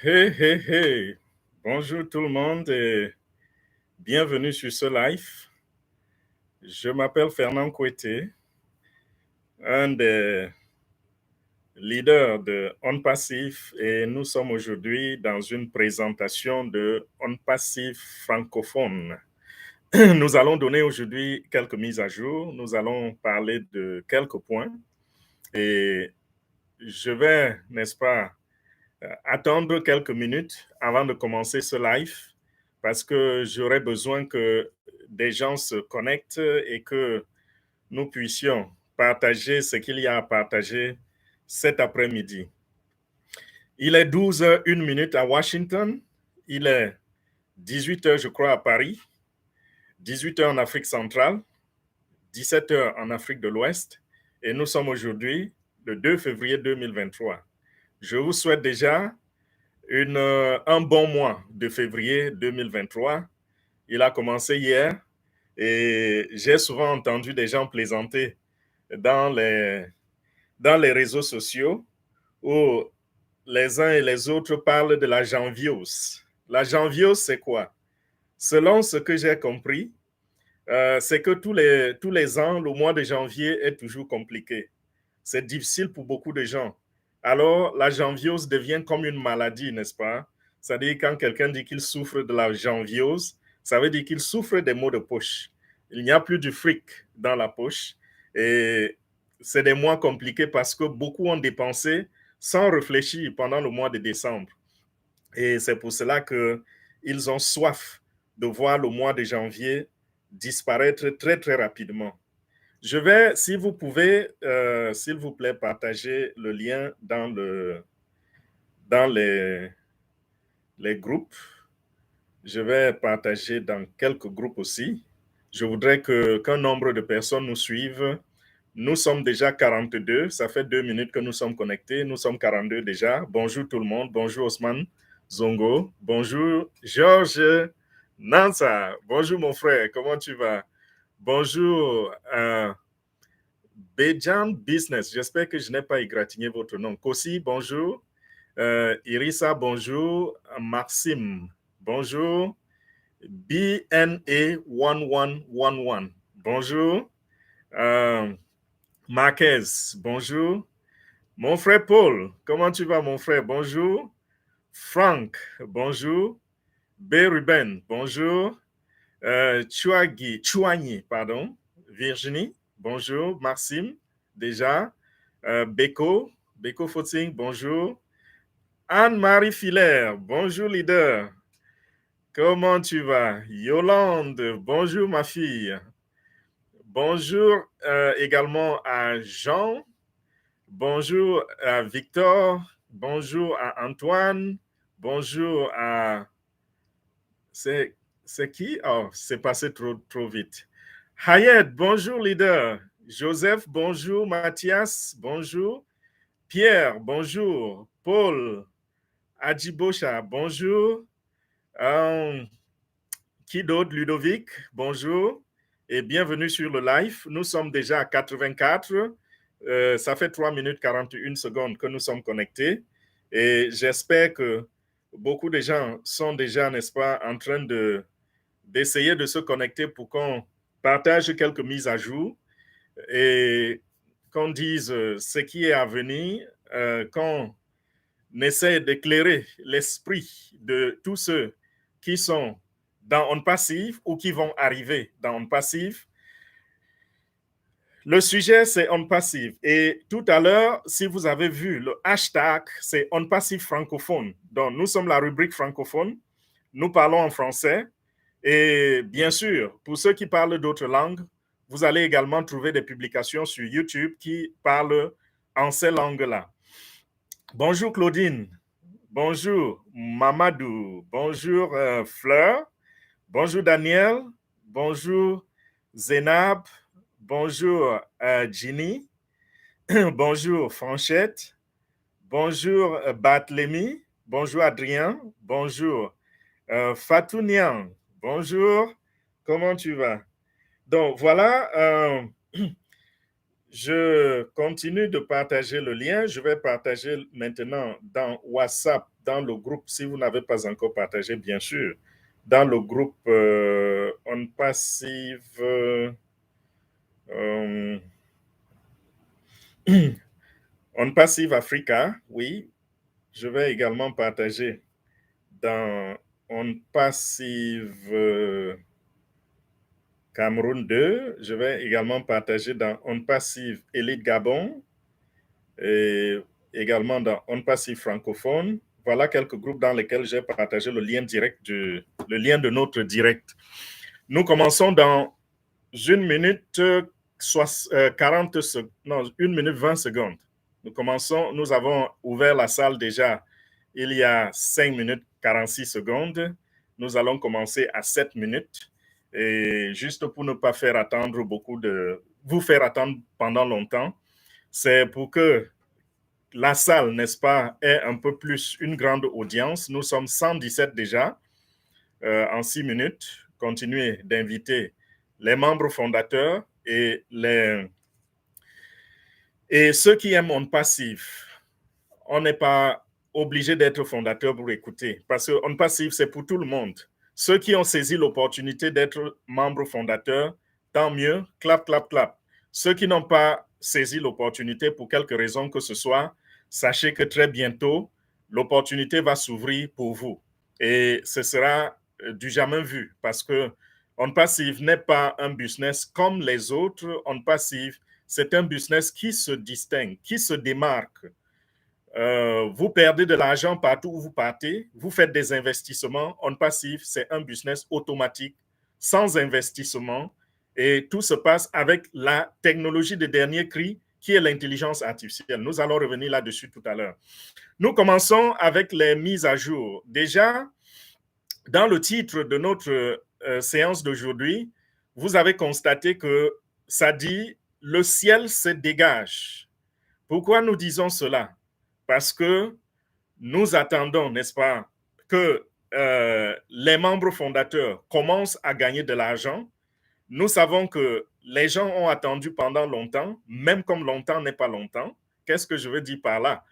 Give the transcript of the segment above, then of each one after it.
Hey, hey, hey. Bonjour tout le monde et bienvenue sur ce live. Je m'appelle Fernand Kouete, un des leaders de On Passif et nous sommes aujourd'hui dans une présentation de On Passif francophone. Nous allons donner aujourd'hui quelques mises à jour, nous allons parler de quelques points et je vais, n'est-ce pas, attendre quelques minutes avant de commencer ce live parce que j'aurais besoin que des gens se connectent et que nous puissions partager ce qu'il y a à partager cet après-midi. Il est 12h01 à Washington, il est 18h je crois à Paris, 18h en Afrique centrale, 17h en Afrique de l'Ouest et nous sommes aujourd'hui le 2 février 2023. Je vous souhaite déjà un bon mois de février 2023. Il a commencé hier et j'ai souvent entendu des gens plaisanter dans les réseaux sociaux où les uns et les autres parlent de la janviose. La janviose, c'est quoi? Selon ce que j'ai compris, c'est que tous les ans, le mois de janvier est toujours compliqué. C'est difficile pour beaucoup de gens. Alors, la janviose devient comme une maladie, n'est-ce pas? C'est-à-dire, quand quelqu'un dit qu'il souffre de la janviose, ça veut dire qu'il souffre des maux de poche. Il n'y a plus du fric dans la poche. Et c'est des mois compliqués parce que beaucoup ont dépensé sans réfléchir pendant le mois de décembre. Et c'est pour cela qu'ils ont soif de voir le mois de janvier disparaître très, très rapidement. Je vais, si vous pouvez, s'il vous plaît, partager le lien dans les groupes. Je vais partager dans quelques groupes aussi. Je voudrais qu'un nombre de personnes nous suivent. Nous sommes déjà 42. Ça fait 2 minutes que nous sommes connectés. Nous sommes 42 déjà. Bonjour tout le monde. Bonjour Osman Zongo. Bonjour Georges Nansa. Bonjour mon frère. Comment tu vas? Bonjour Bejan Business, j'espère que je n'ai pas égratigné votre nom. Kossi, bonjour. Irissa, bonjour. Maxime, bonjour. BNA1111, bonjour. Marquez, bonjour. Mon frère Paul, comment tu vas, mon frère? Bonjour. Frank, bonjour. B. Ruben, bonjour. Chouagny, pardon. Virginie, bonjour. Maxime, déjà. Beko Footing, bonjour. Anne-Marie Filaire, bonjour leader. Comment tu vas? Yolande, bonjour ma fille. Bonjour également à Jean. Bonjour à Victor. Bonjour à Antoine. Bonjour à... C'est qui? Oh, c'est passé trop vite. Hayet, bonjour leader. Joseph, bonjour. Mathias, bonjour. Pierre, bonjour. Paul, Adjibosha, bonjour. Qui d'autre? Ludovic, bonjour. Et bienvenue sur le live. Nous sommes déjà à 84. Ça fait 3 minutes 41 secondes que nous sommes connectés. Et j'espère que beaucoup de gens sont déjà, n'est-ce pas, en train d'essayer de se connecter pour qu'on partage quelques mises à jour et qu'on dise ce qui est à venir, qu'on essaie d'éclairer l'esprit de tous ceux qui sont dans On Passif ou qui vont arriver dans On Passif. Le sujet, c'est On Passif. Et tout à l'heure, si vous avez vu, le hashtag, c'est On Passif francophone. Donc, nous sommes la rubrique francophone. Nous parlons en français. Et bien sûr, pour ceux qui parlent d'autres langues, vous allez également trouver des publications sur YouTube qui parlent en ces langues-là. Bonjour Claudine, bonjour Mamadou, bonjour Fleur, bonjour Daniel, bonjour Zénab, bonjour Ginny, bonjour Franchette, bonjour Barthélemy, bonjour Adrien, bonjour Fatou Niang, bonjour, comment tu vas? Donc voilà, je continue de partager le lien. Je vais partager maintenant dans WhatsApp, dans le groupe, si vous n'avez pas encore partagé, bien sûr, dans le groupe On Passive, On Passive Africa, oui. Je vais également partager dans On Passive Cameroun 2. Je vais également partager dans On Passive Elite Gabon et également dans On Passive francophone. Voilà quelques groupes dans lesquels j'ai partagé le lien direct, le lien de notre direct. Nous commençons dans 1 minute 40 secondes, non, 1 minute 20 secondes. Nous commençons, nous avons ouvert la salle déjà il y a 5 minutes 46 secondes. Nous allons commencer à 7 minutes. Et juste pour ne pas faire attendre vous faire attendre pendant longtemps, c'est pour que la salle, n'est-ce pas, ait un peu plus une grande audience. Nous sommes 117 déjà en 6 minutes. Continuez d'inviter les membres fondateurs et ceux qui aiment On Passive. On n'est pas obligé d'être fondateur pour écouter, parce que On Passive, c'est pour tout le monde. Ceux qui ont saisi l'opportunité d'être membres fondateurs, tant mieux, clap, clap, clap. Ceux qui n'ont pas saisi l'opportunité pour quelque raison que ce soit, sachez que très bientôt, l'opportunité va s'ouvrir pour vous. Et ce sera du jamais vu, parce que On Passive n'est pas un business comme les autres. On Passive, c'est un business qui se distingue, qui se démarque. Vous perdez de l'argent partout où vous partez, vous faites des investissements. On Passive, c'est un business automatique, sans investissement, et tout se passe avec la technologie de dernier cri, qui est l'intelligence artificielle. Nous allons revenir là-dessus tout à l'heure. Nous commençons avec les mises à jour. Déjà, dans le titre de notre séance d'aujourd'hui, vous avez constaté que ça dit « Le ciel se dégage ». Pourquoi nous disons cela? Parce que nous attendons, n'est-ce pas, que les membres fondateurs commencent à gagner de l'argent. Nous savons que les gens ont attendu pendant longtemps, même comme longtemps n'est pas longtemps. Qu'est-ce que je veux dire par là?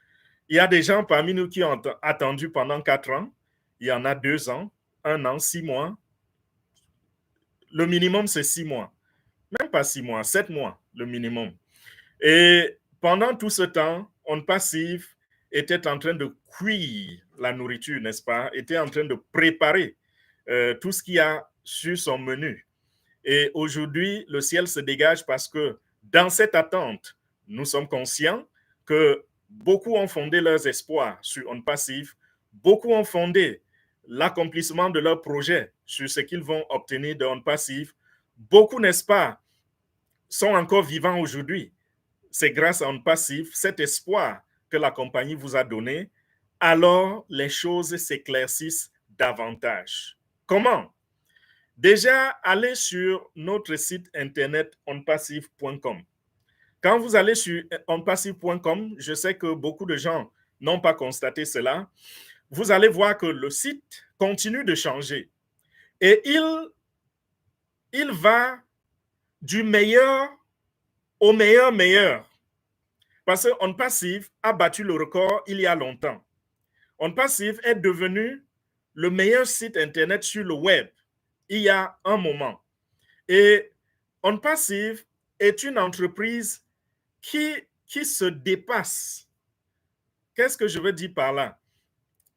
Il y a des gens parmi nous qui ont attendu pendant 4 ans. Il y en a 2 ans, 1 an, 6 mois. Le minimum, c'est 6 mois. Même pas 6 mois, 7 mois, le minimum. Et pendant tout ce temps, On Passive était en train de cuire la nourriture, n'est-ce pas? Était en train de préparer tout ce qu'il y a sur son menu. Et aujourd'hui, le ciel se dégage parce que dans cette attente, nous sommes conscients que beaucoup ont fondé leurs espoirs sur On Passive, beaucoup ont fondé l'accomplissement de leurs projets sur ce qu'ils vont obtenir de On Passive. Beaucoup, n'est-ce pas, sont encore vivants aujourd'hui. C'est grâce à On Passive, cet espoir que la compagnie vous a donné, alors les choses s'éclaircissent davantage. Comment? Déjà, allez sur notre site internet onpassive.com. Quand vous allez sur onpassive.com, je sais que beaucoup de gens n'ont pas constaté cela, vous allez voir que le site continue de changer. Et il va du meilleur au meilleur. Parce que On Passive a battu le record il y a longtemps. On Passive est devenu le meilleur site internet sur le web il y a un moment. Et On Passive est une entreprise qui se dépasse. Qu'est-ce que je veux dire par là?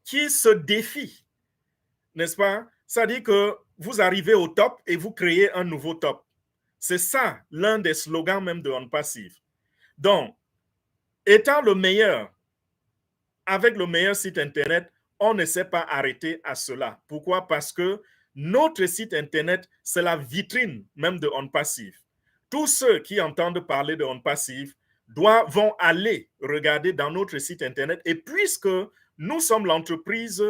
Qui se défie, n'est-ce pas? Ça dit que vous arrivez au top et vous créez un nouveau top. C'est ça l'un des slogans même de On Passive. Donc, étant le meilleur, avec le meilleur site internet, on ne s'est pas arrêté à cela. Pourquoi? Parce que notre site internet, c'est la vitrine même de On Passive. Tous ceux qui entendent parler de On Passive vont aller regarder dans notre site internet. Et puisque nous sommes l'entreprise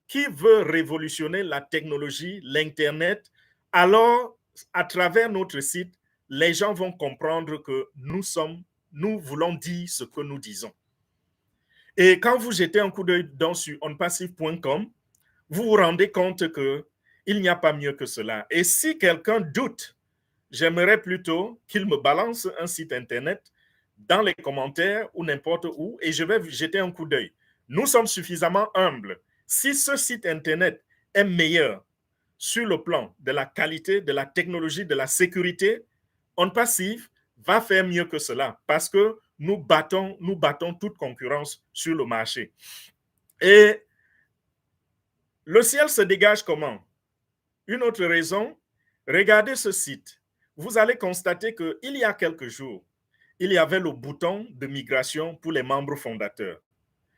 qui veut révolutionner la technologie, l'internet, alors à travers notre site, les gens vont comprendre que nous voulons dire ce que nous disons. Et quand vous jetez un coup d'œil sur onpassive.com, vous vous rendez compte qu'il n'y a pas mieux que cela. Et si quelqu'un doute, j'aimerais plutôt qu'il me balance un site internet dans les commentaires ou n'importe où et je vais jeter un coup d'œil. Nous sommes suffisamment humbles. Si ce site Internet est meilleur sur le plan de la qualité, de la technologie, de la sécurité, OnPassive va faire mieux que cela parce que nous battons toute concurrence sur le marché. Et le ciel se dégage comment? Une autre raison, regardez ce site. Vous allez constater qu'il y a quelques jours, il y avait le bouton de migration pour les membres fondateurs.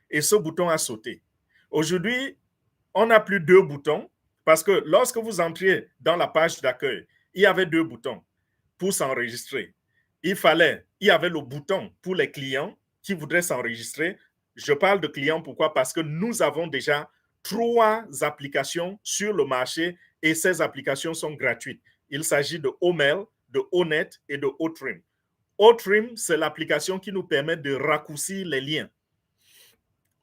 Et ce bouton a sauté. Aujourd'hui, on n'a plus 2 boutons parce que lorsque vous entriez dans la page d'accueil, il y avait 2 boutons pour s'enregistrer. Il y avait le bouton pour les clients qui voudraient s'enregistrer. Je parle de clients, pourquoi? Parce que nous avons déjà 3 applications sur le marché et ces applications sont gratuites. Il s'agit de Omail, de Onet et de Otrim. Otrim, c'est l'application qui nous permet de raccourcir les liens.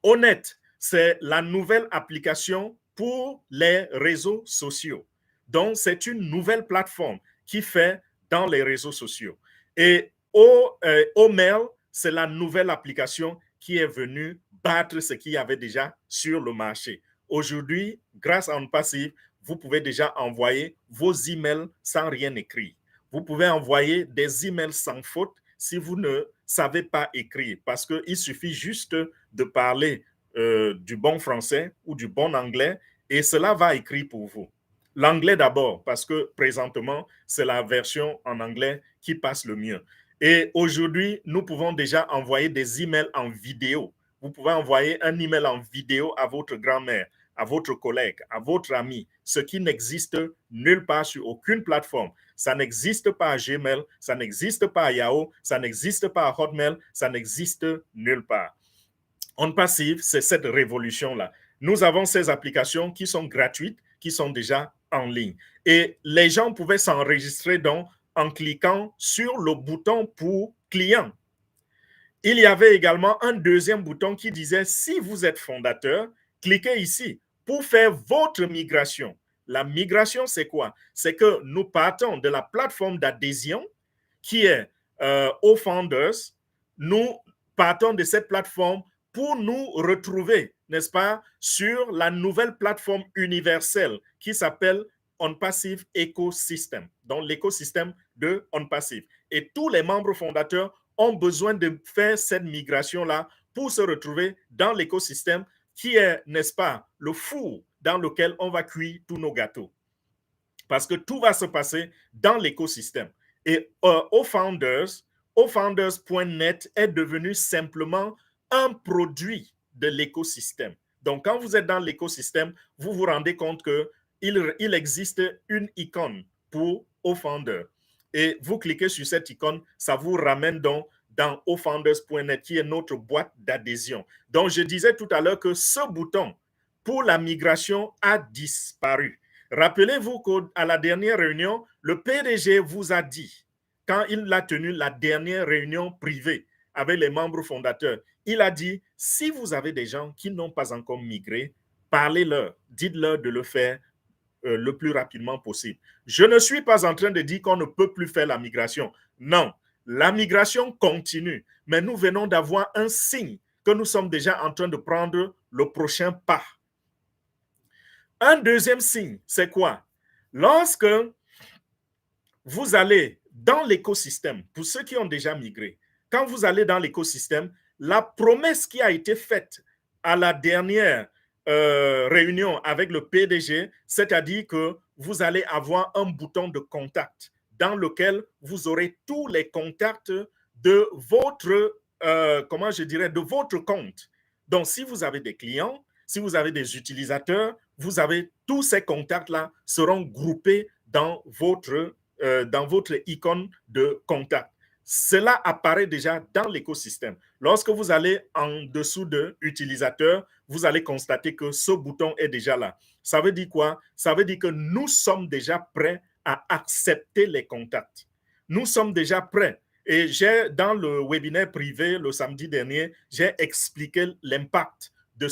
Onet, c'est la nouvelle application pour les réseaux sociaux. Donc, c'est une nouvelle plateforme qui fait dans les réseaux sociaux. Et Omail, c'est la nouvelle application qui est venue battre ce qu'il y avait déjà sur le marché. Aujourd'hui, grâce à OnPassive, vous pouvez déjà envoyer vos emails sans rien écrire. Vous pouvez envoyer des emails sans faute si vous ne savez pas écrire, parce qu'il suffit juste de parler du bon français ou du bon anglais et cela va écrire pour vous. L'anglais d'abord, parce que présentement, c'est la version en anglais qui passe le mieux. Et aujourd'hui, nous pouvons déjà envoyer des emails en vidéo. Vous pouvez envoyer un email en vidéo à votre grand-mère, à votre collègue, à votre ami, ce qui n'existe nulle part sur aucune plateforme. Ça n'existe pas à Gmail, ça n'existe pas à Yahoo, ça n'existe pas à Hotmail, ça n'existe nulle part. OnPassive, c'est cette révolution-là. Nous avons ces applications qui sont gratuites, qui sont déjà en ligne. Et les gens pouvaient s'enregistrer donc en cliquant sur le bouton pour client. Il y avait également un deuxième bouton qui disait, si vous êtes fondateur, cliquez ici pour faire votre migration. La migration, c'est quoi? C'est que nous partons de la plateforme d'adhésion qui est OFounders. Nous partons de cette plateforme pour nous retrouver, n'est-ce pas, sur la nouvelle plateforme universelle qui s'appelle OnPassive Ecosystem, donc l'écosystème de OnPassive. Et tous les membres fondateurs ont besoin de faire cette migration-là pour se retrouver dans l'écosystème qui est, n'est-ce pas, le four dans lequel on va cuire tous nos gâteaux. Parce que tout va se passer dans l'écosystème. Et ofounders.net est devenu simplement un produit de l'écosystème. Donc, quand vous êtes dans l'écosystème, vous vous rendez compte qu'il existe une icône pour OFounder. Et vous cliquez sur cette icône, ça vous ramène donc dans ofounders.net, qui est notre boîte d'adhésion. Donc, je disais tout à l'heure que ce bouton pour la migration a disparu. Rappelez-vous qu'à la dernière réunion, le PDG vous a dit, quand il a tenu la dernière réunion privée avec les membres fondateurs, il a dit, si vous avez des gens qui n'ont pas encore migré, parlez-leur, dites-leur de le faire le plus rapidement possible. Je ne suis pas en train de dire qu'on ne peut plus faire la migration. Non, la migration continue, mais nous venons d'avoir un signe que nous sommes déjà en train de prendre le prochain pas. Un deuxième signe, c'est quoi? Lorsque vous allez dans l'écosystème, pour ceux qui ont déjà migré, quand vous allez dans l'écosystème, la promesse qui a été faite à la dernière réunion avec le PDG, c'est-à-dire que vous allez avoir un bouton de contact dans lequel vous aurez tous les contacts de votre, de votre compte. Donc, si vous avez des clients, si vous avez des utilisateurs, vous avez tous ces contacts-là seront groupés dans votre icône de contact. Cela apparaît déjà dans l'écosystème. Lorsque vous allez en dessous de utilisateur, vous allez constater que ce bouton est déjà là. Ça veut dire quoi? Ça veut dire que nous sommes déjà prêts à accepter les contacts. Nous sommes déjà prêts. Et dans le webinaire privé le samedi dernier, j'ai expliqué l'impact de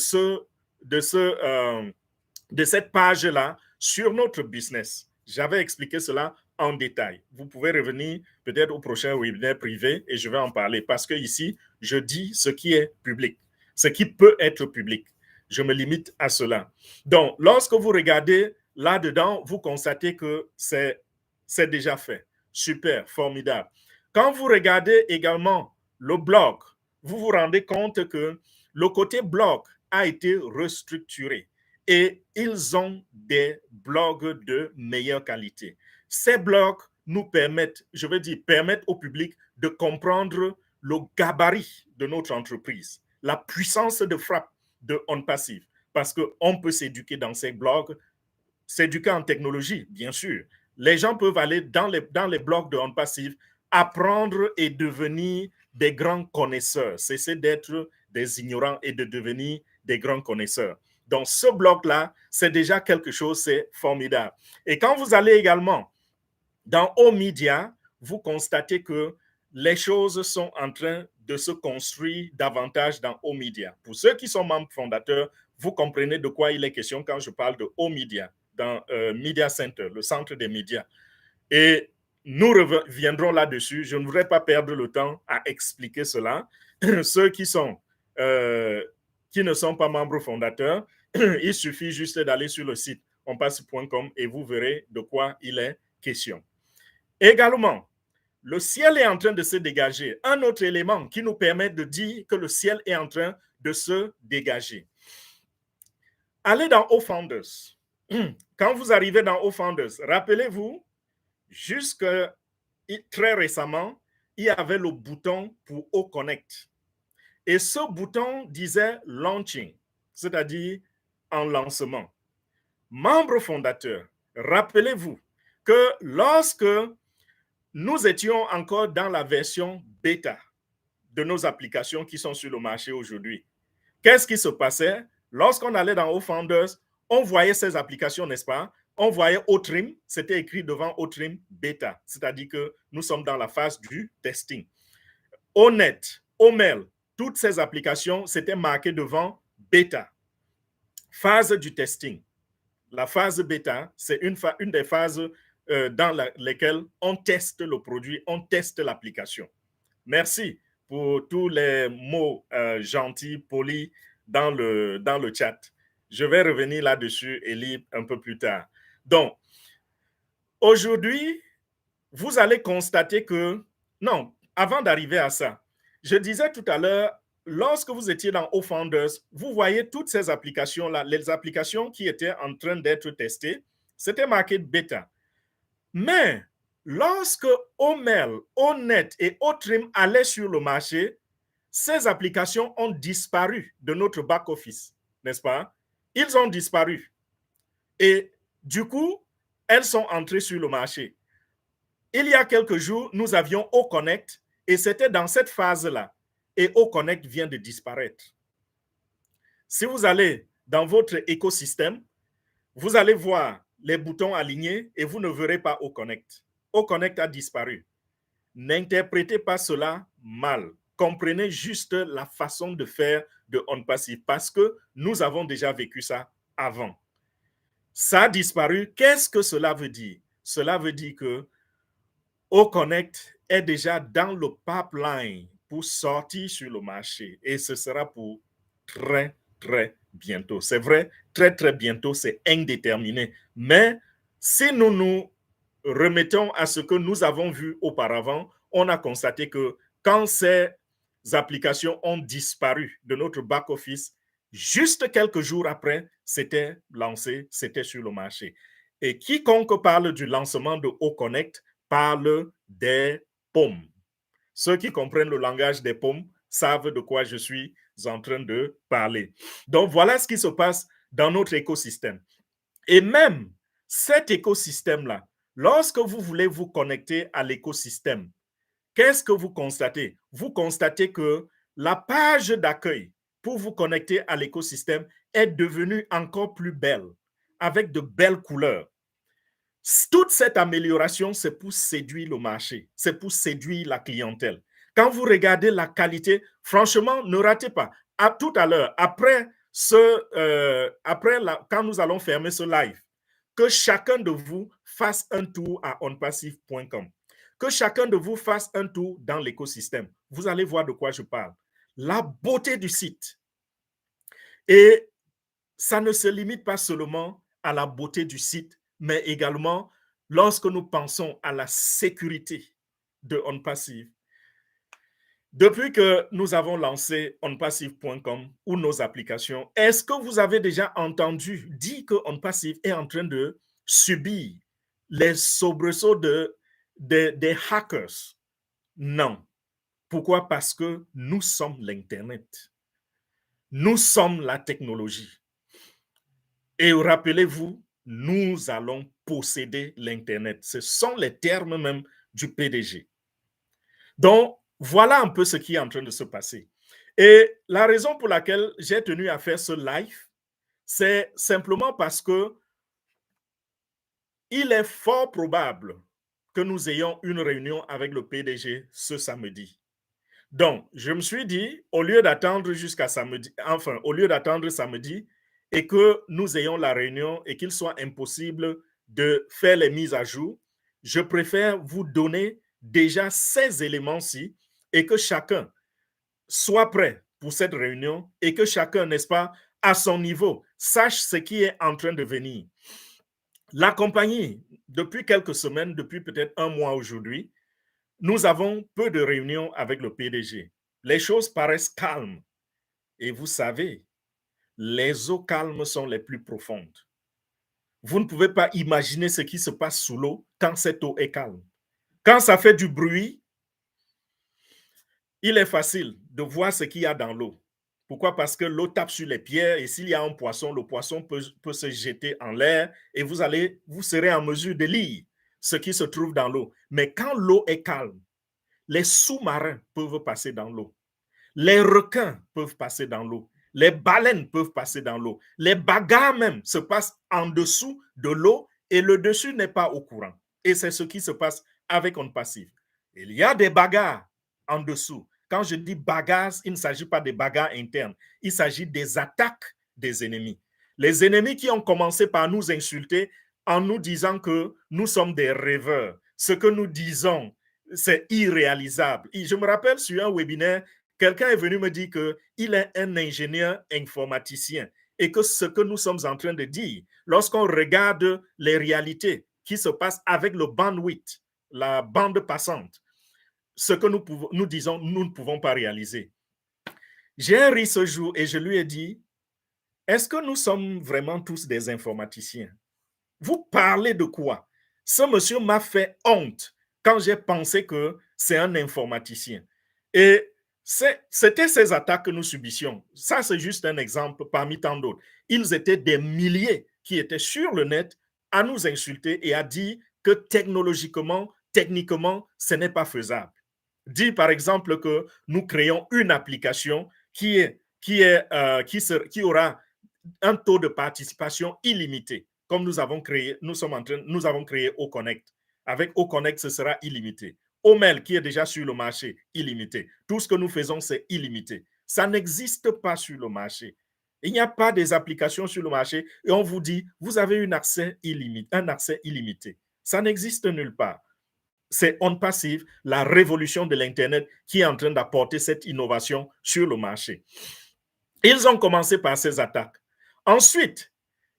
cette page-là sur notre business. J'avais expliqué cela en détail. Vous pouvez revenir peut-être au prochain webinaire privé et je vais en parler parce que ici, je dis ce qui est public, ce qui peut être public. Je me limite à cela. Donc, lorsque vous regardez là-dedans, vous constatez que c'est déjà fait. Super, formidable. Quand vous regardez également le blog, vous vous rendez compte que le côté blog a été restructuré et ils ont des blogs de meilleure qualité. Ces blogs nous permettent, je veux dire, permettent au public de comprendre le gabarit de notre entreprise, la puissance de frappe de OnPassive, parce qu'on peut s'éduquer dans ces blogs, s'éduquer en technologie, bien sûr. Les gens peuvent aller dans les blogs de OnPassive, apprendre et devenir des grands connaisseurs, cesser d'être des ignorants et de devenir des grands connaisseurs. Donc, ce blog-là, c'est déjà quelque chose, c'est formidable. Et quand vous allez également dans O-Media, vous constatez que les choses sont en train de se construire davantage dans O-Media. Pour ceux qui sont membres fondateurs, vous comprenez de quoi il est question quand je parle de O-Media, dans Media Center, le centre des médias. Et nous reviendrons là-dessus. Je ne voudrais pas perdre le temps à expliquer cela. Ceux qui ne sont pas membres fondateurs, il suffit juste d'aller sur le site onpassive.com et vous verrez de quoi il est question. Également, le ciel est en train de se dégager. Un autre élément qui nous permet de dire que le ciel est en train de se dégager. Allez dans O-Founders. Quand vous arrivez dans O-Founders, rappelez-vous, jusque très récemment, il y avait le bouton pour O-Connect. Et ce bouton disait launching, c'est-à-dire en lancement. Membre fondateur, rappelez-vous que lorsque nous étions encore dans la version bêta de nos applications qui sont sur le marché aujourd'hui, qu'est-ce qui se passait? Lorsqu'on allait dans O-Founders, on voyait ces applications, n'est-ce pas? On voyait O-Trim, c'était écrit devant O-Trim bêta, c'est-à-dire que nous sommes dans la phase du testing. O-Net, O-Mail, toutes ces applications, c'était marqué devant bêta. Phase du testing. La phase bêta, c'est une des phases dans lesquelles on teste le produit, on teste l'application. Merci pour tous les mots gentils, polis dans le chat. Je vais revenir là-dessus et lire un peu plus tard. Donc, aujourd'hui, vous allez constater que, non, avant d'arriver à ça, je disais tout à l'heure, lorsque vous étiez dans O-Founders, vous voyez toutes ces applications-là, les applications qui étaient en train d'être testées, c'était marqué bêta. Mais lorsque O-Mail, O-Net et O-Trim allaient sur le marché, ces applications ont disparu de notre back-office, n'est-ce pas? Ils ont disparu. Et du coup, elles sont entrées sur le marché. Il y a quelques jours, nous avions O-Connect et c'était dans cette phase-là. Et O-Connect vient de disparaître. Si vous allez dans votre écosystème, vous allez voir les boutons alignés et vous ne verrez pas O-Connect. O-Connect a disparu. N'interprétez pas cela mal. Comprenez juste la façon de faire de OnPassive parce que nous avons déjà vécu ça avant. Ça a disparu. Qu'est-ce que cela veut dire? Cela veut dire que O-Connect est déjà dans le pipeline pour sortir sur le marché et ce sera pour très, très bientôt. C'est vrai, très, très bientôt, c'est indéterminé. Mais si nous nous remettons à ce que nous avons vu auparavant, on a constaté que quand ces applications ont disparu de notre back-office, juste quelques jours après, c'était lancé, c'était sur le marché. Et quiconque parle du lancement de O-Connect parle des pommes. Ceux qui comprennent le langage des pommes savent de quoi je suis en train de parler. Donc, voilà ce qui se passe dans notre écosystème. Et même cet écosystème-là, lorsque vous voulez vous connecter à l'écosystème, qu'est-ce que vous constatez? Vous constatez que la page d'accueil pour vous connecter à l'écosystème est devenue encore plus belle, avec de belles couleurs. Toute cette amélioration, c'est pour séduire le marché, c'est pour séduire la clientèle. Quand vous regardez la qualité, franchement, ne ratez pas. À tout à l'heure, quand nous allons fermer ce live, que chacun de vous fasse un tour à onpassive.com. Que chacun de vous fasse un tour dans l'écosystème. Vous allez voir de quoi je parle. La beauté du site. Et ça ne se limite pas seulement à la beauté du site, mais également lorsque nous pensons à la sécurité de OnPassive. Depuis que nous avons lancé onpassive.com ou nos applications, est-ce que vous avez déjà entendu dire que OnPassive est en train de subir les soubresauts des hackers? Non. Pourquoi? Parce que nous sommes l'Internet. Nous sommes la technologie. Et rappelez-vous, nous allons posséder l'Internet. Ce sont les termes même du PDG. Donc, voilà un peu ce qui est en train de se passer. Et la raison pour laquelle j'ai tenu à faire ce live, c'est simplement parce que il est fort probable que nous ayons une réunion avec le PDG ce samedi. Donc, je me suis dit, au lieu d'attendre jusqu'à samedi, enfin, au lieu d'attendre samedi et que nous ayons la réunion et qu'il soit impossible de faire les mises à jour, je préfère vous donner déjà ces éléments-ci et que chacun soit prêt pour cette réunion et que chacun, n'est-ce pas, à son niveau, sache ce qui est en train de venir. La compagnie, depuis quelques semaines, depuis peut-être un mois aujourd'hui, nous avons peu de réunions avec le PDG. Les choses paraissent calmes. Et vous savez, les eaux calmes sont les plus profondes. Vous ne pouvez pas imaginer ce qui se passe sous l'eau quand cette eau est calme. Quand ça fait du bruit, il est facile de voir ce qu'il y a dans l'eau. Pourquoi? Parce que l'eau tape sur les pierres et s'il y a un poisson, le poisson peut se jeter en l'air et vous serez en mesure de lire ce qui se trouve dans l'eau. Mais quand l'eau est calme, les sous-marins peuvent passer dans l'eau. Les requins peuvent passer dans l'eau. Les baleines peuvent passer dans l'eau. Les bagarres même se passent en dessous de l'eau et le dessus n'est pas au courant. Et c'est ce qui se passe avec OnPassive. Il y a des bagarres en dessous. Quand je dis bagarres, il ne s'agit pas de bagarres internes. Il s'agit des attaques des ennemis. Les ennemis qui ont commencé par nous insulter en nous disant que nous sommes des rêveurs. Ce que nous disons, c'est irréalisable. Et je me rappelle sur un webinaire, quelqu'un est venu me dire qu'il est un ingénieur informaticien et que ce que nous sommes en train de dire, lorsqu'on regarde les réalités qui se passent avec le bandwidth, la bande passante, ce que nous disons, nous ne pouvons pas réaliser. J'ai ri ce jour et je lui ai dit, est-ce que nous sommes vraiment tous des informaticiens? Vous parlez de quoi? Ce monsieur m'a fait honte quand j'ai pensé que c'est un informaticien. Et c'était ces attaques que nous subissions. Ça, c'est juste un exemple parmi tant d'autres. Ils étaient des milliers qui étaient sur le net à nous insulter et à dire que technologiquement, techniquement, ce n'est pas faisable. Dit par exemple que nous créons une application qui aura un taux de participation illimité, comme nous avons créé OConnect. Avec OConnect, ce sera illimité. Omail, qui est déjà sur le marché, illimité. Tout ce que nous faisons, c'est illimité. Ça n'existe pas sur le marché. Il n'y a pas des applications sur le marché et on vous dit, vous avez un accès illimité. Ça n'existe nulle part. C'est OnPassive, la révolution de l'Internet, qui est en train d'apporter cette innovation sur le marché. Ils ont commencé par ces attaques. Ensuite,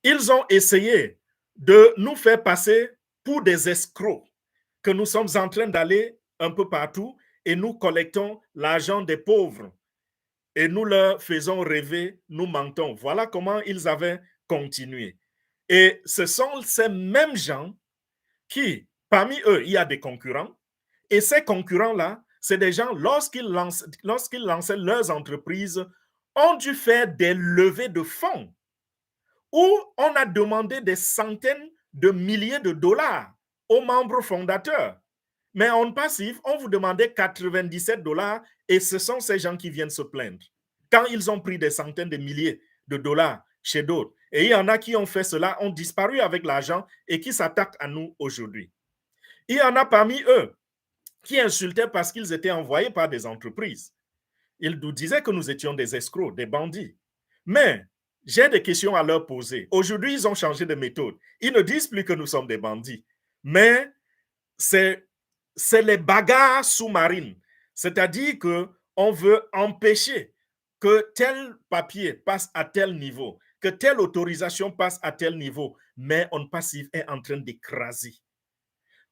ils ont essayé de nous faire passer pour des escrocs, que nous sommes en train d'aller un peu partout et nous collectons l'argent des pauvres et nous leur faisons rêver, nous mentons. Voilà comment ils avaient continué. Et ce sont ces mêmes gens qui, parmi eux, il y a des concurrents. Et ces concurrents-là, c'est des gens, lorsqu'ils lançaient leurs entreprises, ont dû faire des levées de fonds où on a demandé des centaines de milliers de dollars aux membres fondateurs. Mais en passif, on vous demandait 97 dollars et ce sont ces gens qui viennent se plaindre. Quand ils ont pris des centaines de milliers de dollars chez d'autres, et il y en a qui ont fait cela, ont disparu avec l'argent et qui s'attaquent à nous aujourd'hui. Il y en a parmi eux qui insultaient parce qu'ils étaient envoyés par des entreprises. Ils nous disaient que nous étions des escrocs, des bandits. Mais j'ai des questions à leur poser. Aujourd'hui, ils ont changé de méthode. Ils ne disent plus que nous sommes des bandits. Mais c'est les bagarres sous-marines. C'est-à-dire qu'on veut empêcher que tel papier passe à tel niveau, que telle autorisation passe à tel niveau. Mais On Passive est en train d'écraser.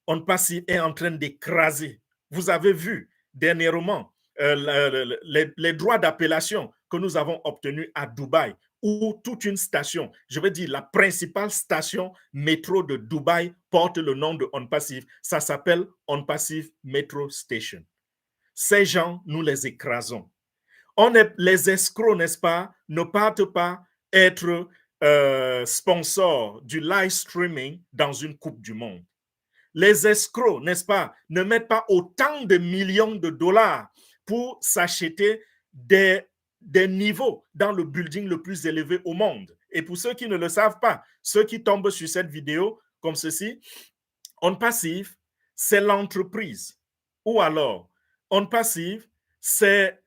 On Passive est en train d'écraser. Vous avez vu dernièrement les droits d'appellation que nous avons obtenus à Dubaï, où toute une station, je veux dire la principale station métro de Dubaï porte le nom de On Passive. Ça s'appelle On Passive Metro Station. Ces gens, nous les écrasons. Les escrocs, n'est-ce pas, ne partent pas être sponsors du live streaming dans une Coupe du Monde. Les escrocs, n'est-ce pas, ne mettent pas autant de millions de dollars pour s'acheter des niveaux dans le building le plus élevé au monde. Et pour ceux qui ne le savent pas, ceux qui tombent sur cette vidéo comme ceci, On Passive, c'est l'entreprise. Ou alors, On Passive, c'est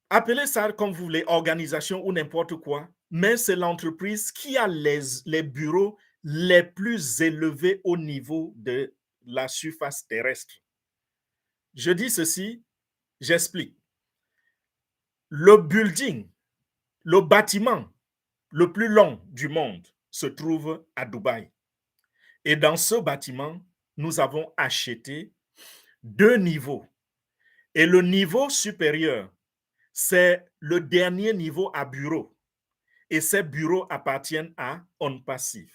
appelez ça comme vous voulez, organisation ou n'importe quoi, mais c'est l'entreprise qui a les bureaux les plus élevés au niveau de la surface terrestre. Je dis ceci, j'explique. Le building, le bâtiment le plus long du monde se trouve à Dubaï. Et dans ce bâtiment, nous avons acheté 2 niveaux. Et le niveau supérieur, c'est le dernier niveau à bureau. Et ces bureaux appartiennent à On Passive.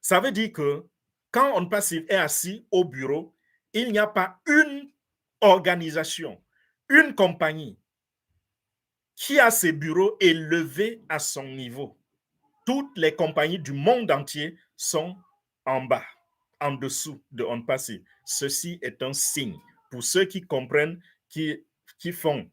Ça veut dire que quand On Passive est assis au bureau, il n'y a pas une organisation, une compagnie qui a ses bureaux élevés à son niveau. Toutes les compagnies du monde entier sont en bas, en dessous de On Passive. Ceci est un signe pour ceux qui comprennent, qui font,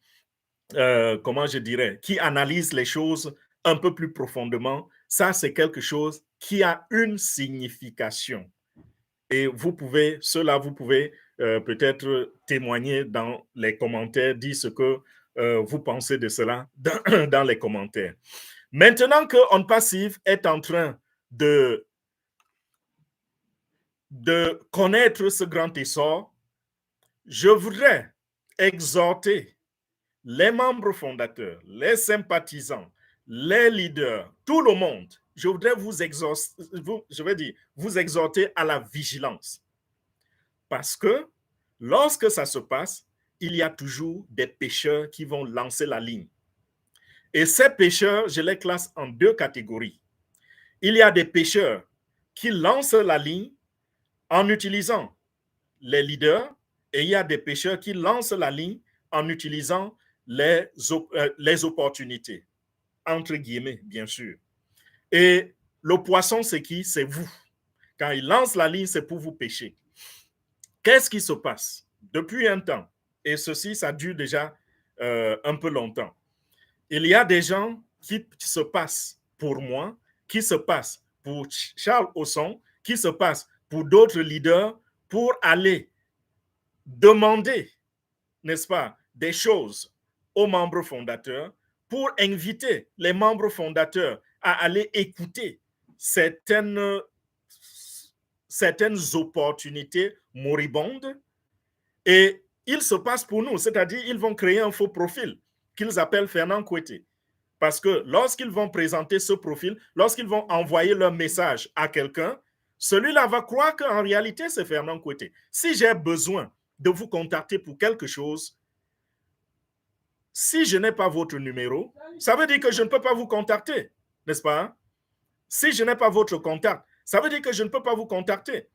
comment je dirais, qui analysent les choses un peu plus profondément. Ça, c'est quelque chose qui a une signification. Et vous pouvez peut-être témoigner dans les commentaires, dire ce que vous pensez de cela dans les commentaires. Maintenant que On Passive est en train de connaître ce grand essor, je voudrais exhorter les membres fondateurs, les sympathisants, les leaders, tout le monde. Je voudrais vous exhorter à la vigilance. Parce que lorsque ça se passe, il y a toujours des pêcheurs qui vont lancer la ligne. Et ces pêcheurs, je les classe en 2 catégories. Il y a des pêcheurs qui lancent la ligne en utilisant les leaders et il y a des pêcheurs qui lancent la ligne en utilisant les opportunités, entre guillemets, bien sûr. Et le poisson, c'est qui? C'est vous. Quand il lance la ligne, c'est pour vous pêcher. Qu'est-ce qui se passe? Depuis un temps, et ceci, ça dure déjà un peu longtemps, il y a des gens qui se passent pour moi, qui se passent pour Charles Osson, qui se passent pour d'autres leaders pour aller demander, n'est-ce pas, des choses aux membres fondateurs, pour inviter les membres fondateurs à aller écouter certaines opportunités moribondes. Et ils se passent pour nous, c'est-à-dire ils vont créer un faux profil qu'ils appellent Fernand Kouetté. Parce que lorsqu'ils vont présenter ce profil, lorsqu'ils vont envoyer leur message à quelqu'un, celui-là va croire qu'en réalité, c'est Fernand Kouetté. Si j'ai besoin de vous contacter pour quelque chose, si je n'ai pas votre numéro, ça veut dire que je ne peux pas vous contacter, n'est-ce pas? Si je n'ai pas votre contact, ça veut dire que je ne peux pas vous contacter.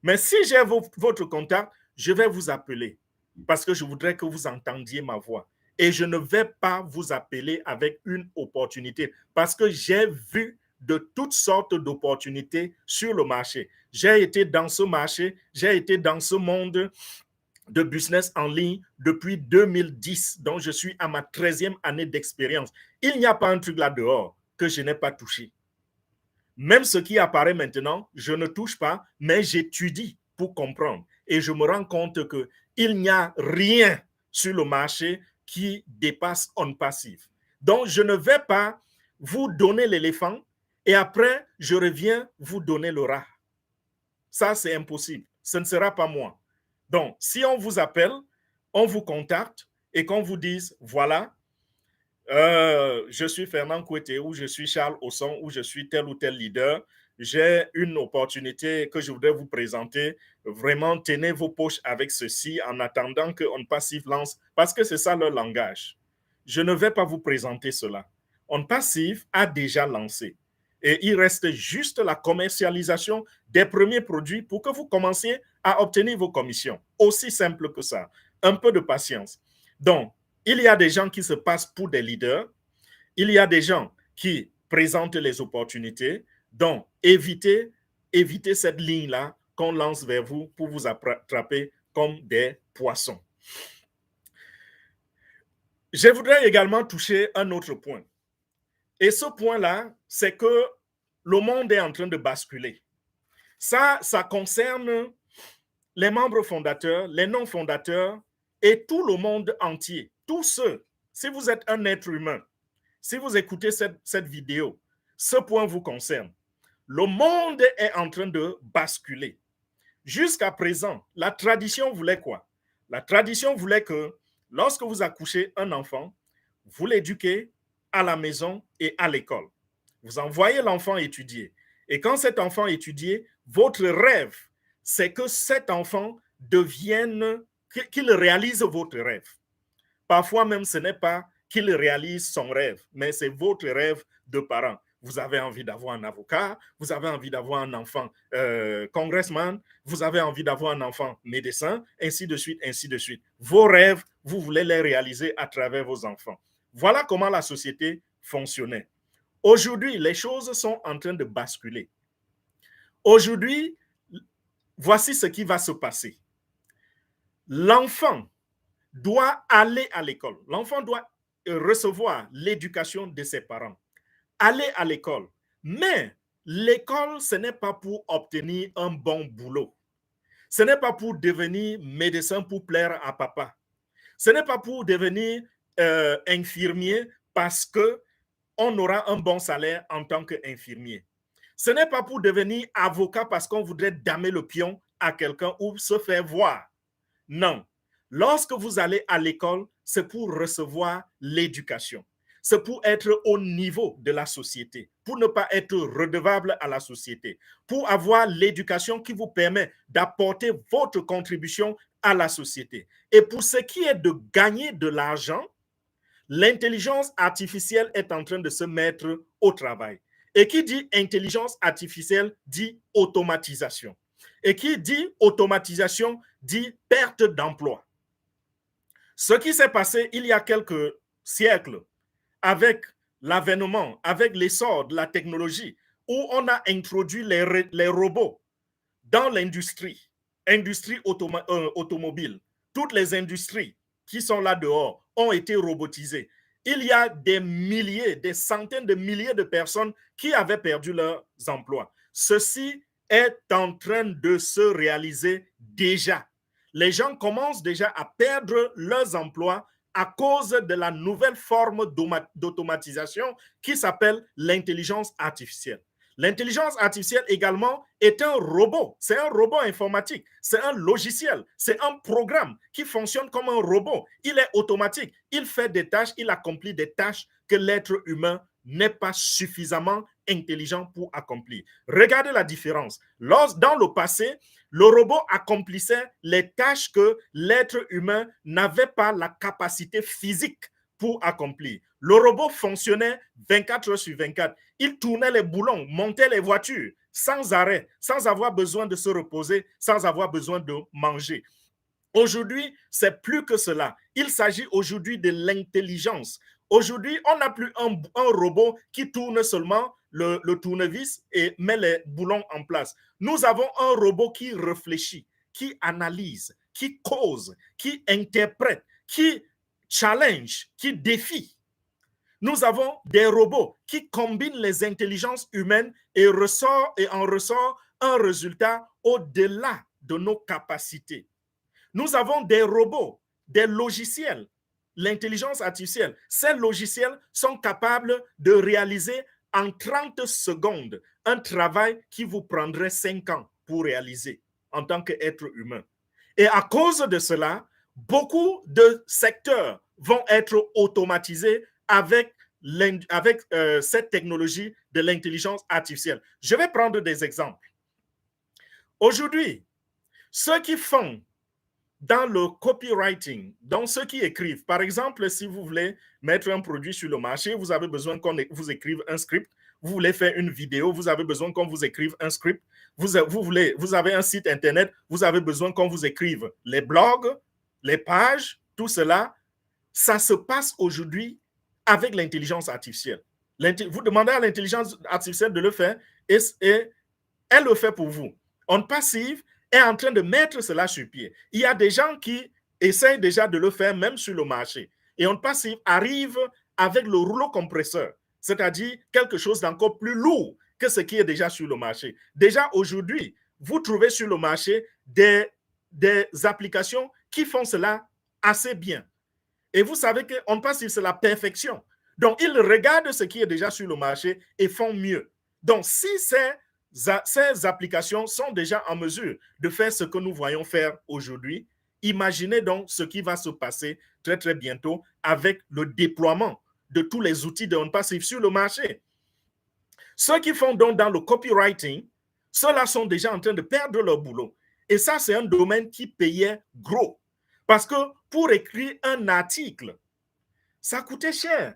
Mais si j'ai votre contact, je vais vous appeler parce que je voudrais que vous entendiez ma voix. Et je ne vais pas vous appeler avec une opportunité parce que j'ai vu de toutes sortes d'opportunités sur le marché. J'ai été dans ce marché, j'ai été dans ce monde de business en ligne depuis 2010, donc je suis à ma 13e année d'expérience. Il n'y a pas un truc là dehors que je n'ai pas touché. Même ce qui apparaît maintenant, je ne touche pas, mais j'étudie pour comprendre. Et je me rends compte qu'il n'y a rien sur le marché qui dépasse On Passive. Donc, je ne vais pas vous donner l'éléphant et après, je reviens vous donner le rat. Ça, c'est impossible. Ce ne sera pas moi. Donc, si on vous appelle, on vous contacte et qu'on vous dise, voilà, je suis Fernand Kouete ou je suis Charles Osson ou je suis tel ou tel leader. J'ai une opportunité que je voudrais vous présenter. Vraiment, tenez vos poches avec ceci en attendant qu'on Passive lance, parce que c'est ça leur langage. Je ne vais pas vous présenter cela. On Passive a déjà lancé. Et il reste juste la commercialisation des premiers produits pour que vous commenciez à obtenir vos commissions. Aussi simple que ça. Un peu de patience. Donc, il y a des gens qui se passent pour des leaders. Il y a des gens qui présentent les opportunités. Donc, évitez cette ligne-là qu'on lance vers vous pour vous attraper comme des poissons. Je voudrais également toucher un autre point. Et ce point-là, c'est que le monde est en train de basculer. Ça concerne les membres fondateurs, les non-fondateurs et tout le monde entier. Tous ceux, si vous êtes un être humain, si vous écoutez cette vidéo, ce point vous concerne. Le monde est en train de basculer. Jusqu'à présent, la tradition voulait quoi? La tradition voulait que lorsque vous accouchez un enfant, vous l'éduquez à la maison et à l'école. Vous envoyez l'enfant étudier. Et quand cet enfant étudie, votre rêve, c'est que cet enfant devienne, qu'il réalise votre rêve. Parfois même, ce n'est pas qu'il réalise son rêve, mais c'est votre rêve de parent. Vous avez envie d'avoir un avocat, vous avez envie d'avoir un enfant congressman, vous avez envie d'avoir un enfant médecin, ainsi de suite, ainsi de suite. Vos rêves, vous voulez les réaliser à travers vos enfants. Voilà comment la société fonctionnait. Aujourd'hui, les choses sont en train de basculer. Aujourd'hui, voici ce qui va se passer. L'enfant doit aller à l'école. L'enfant doit recevoir l'éducation de ses parents. Aller à l'école. Mais l'école, ce n'est pas pour obtenir un bon boulot. Ce n'est pas pour devenir médecin pour plaire à papa. Ce n'est pas pour devenir infirmier parce qu'on aura un bon salaire en tant qu'infirmier. Ce n'est pas pour devenir avocat parce qu'on voudrait damer le pion à quelqu'un ou se faire voir. Non. Lorsque vous allez à l'école, c'est pour recevoir l'éducation. C'est pour être au niveau de la société, pour ne pas être redevable à la société, pour avoir l'éducation qui vous permet d'apporter votre contribution à la société. Et pour ce qui est de gagner de l'argent, l'intelligence artificielle est en train de se mettre au travail. Et qui dit intelligence artificielle dit automatisation. Et qui dit automatisation dit perte d'emploi. Ce qui s'est passé il y a quelques siècles avec l'avènement, avec l'essor de la technologie, où on a introduit les robots dans l'industrie automobile. Toutes les industries qui sont là dehors ont été robotisées. Il y a des milliers, des centaines de milliers de personnes qui avaient perdu leurs emplois. Ceci est en train de se réaliser déjà. Les gens commencent déjà à perdre leurs emplois à cause de la nouvelle forme d'automatisation qui s'appelle l'intelligence artificielle. L'intelligence artificielle également est un robot. C'est un robot informatique. C'est un logiciel. C'est un programme qui fonctionne comme un robot. Il est automatique. Il fait des tâches. Il accomplit des tâches que l'être humain n'est pas suffisamment intelligent pour accomplir. Regardez la différence. Dans le passé, le robot accomplissait les tâches que l'être humain n'avait pas la capacité physique pour accomplir. Le robot fonctionnait 24 heures sur 24. Il tournait les boulons, montait les voitures sans arrêt, sans avoir besoin de se reposer, sans avoir besoin de manger. Aujourd'hui, c'est plus que cela. Il s'agit aujourd'hui de l'intelligence. Aujourd'hui, on n'a plus un robot qui tourne seulement le tournevis et met les boulons en place. Nous avons un robot qui réfléchit, qui analyse, qui cause, qui interprète, qui challenge, qui défie. Nous avons des robots qui combinent les intelligences humaines et en ressort un résultat au-delà de nos capacités. Nous avons des robots, des logiciels, l'intelligence artificielle. Ces logiciels sont capables de réaliser en 30 secondes un travail qui vous prendrait 5 ans pour réaliser en tant qu'être humain. Et à cause de cela, beaucoup de secteurs vont être automatisés avec cette technologie de l'intelligence artificielle. Je vais prendre des exemples. Aujourd'hui, ceux qui font dans le copywriting, dans ceux qui écrivent, par exemple, si vous voulez mettre un produit sur le marché, vous avez besoin qu'on vous écrive un script. Vous voulez faire une vidéo, vous avez besoin qu'on vous écrive un script. Vous avez un site internet, vous avez besoin qu'on vous écrive les blogs, les pages, tout cela. Ça se passe aujourd'hui avec l'intelligence artificielle. Vous demandez à l'intelligence artificielle de le faire et elle le fait pour vous. On passive est en train de mettre cela sur pied. Il y a des gens qui essayent déjà de le faire même sur le marché. Et on passive arrive avec le rouleau compresseur, c'est-à-dire quelque chose d'encore plus lourd que ce qui est déjà sur le marché. Déjà aujourd'hui, vous trouvez sur le marché des applications qui font cela assez bien. Et vous savez qu'on passive, c'est la perfection. Donc, ils regardent ce qui est déjà sur le marché et font mieux. Donc, si ces applications sont déjà en mesure de faire ce que nous voyons faire aujourd'hui, imaginez donc ce qui va se passer très, très bientôt avec le déploiement de tous les outils de OnPassive sur le marché. Ceux qui font donc dans le copywriting, ceux-là sont déjà en train de perdre leur boulot. Et ça, c'est un domaine qui payait gros. Parce que pour écrire un article, ça coûtait cher.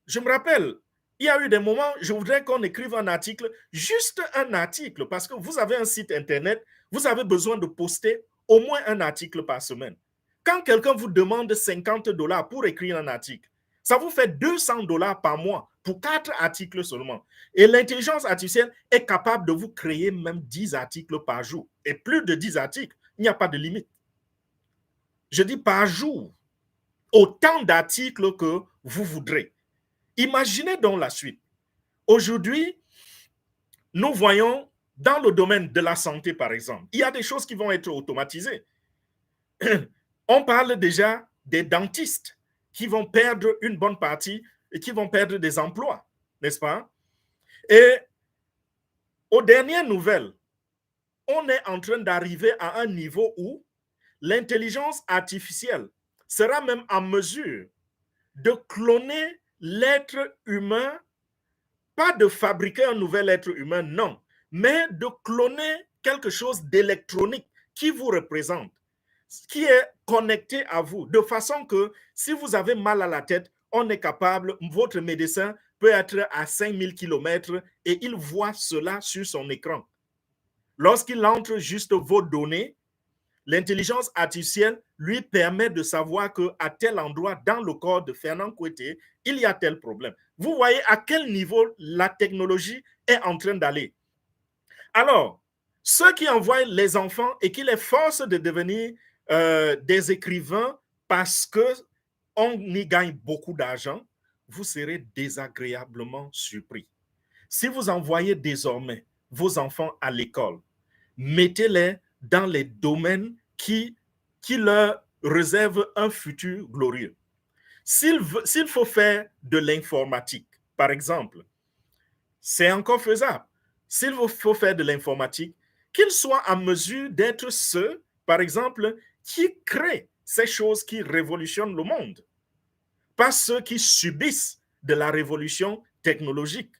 Je me rappelle, il y a eu des moments, je voudrais qu'on écrive un article, juste un article, parce que vous avez un site internet, vous avez besoin de poster au moins un article par semaine. Quand quelqu'un vous demande 50 $ pour écrire un article, ça vous fait 200 $ par mois pour 4 articles seulement. Et l'intelligence artificielle est capable de vous créer même 10 articles par jour. Et plus de 10 articles, il n'y a pas de limite. Je dis par jour, autant d'articles que vous voudrez. Imaginez donc la suite. Aujourd'hui, nous voyons dans le domaine de la santé, par exemple, il y a des choses qui vont être automatisées. On parle déjà des dentistes qui vont perdre une bonne partie et qui vont perdre des emplois, n'est-ce pas? Et aux dernières nouvelles, on est en train d'arriver à un niveau où l'intelligence artificielle sera même en mesure de cloner l'être humain, pas de fabriquer un nouvel être humain, non, mais de cloner quelque chose d'électronique qui vous représente, qui est connecté à vous, de façon que si vous avez mal à la tête, on est capable, votre médecin peut être à 5000 km et il voit cela sur son écran. Lorsqu'il entre juste vos données, l'intelligence artificielle lui permet de savoir qu'à tel endroit dans le corps de Fernand Kouetté, il y a tel problème. Vous voyez à quel niveau la technologie est en train d'aller. Alors, ceux qui envoient les enfants et qui les forcent de devenir des écrivains parce qu'on y gagne beaucoup d'argent, vous serez désagréablement surpris. Si vous envoyez désormais vos enfants à l'école, mettez-les dans les domaines qui leur réservent un futur glorieux. S'il faut faire de l'informatique, par exemple, c'est encore faisable. S'il faut faire de l'informatique, qu'ils soient en mesure d'être ceux, par exemple, qui créent ces choses qui révolutionnent le monde, pas ceux qui subissent de la révolution technologique.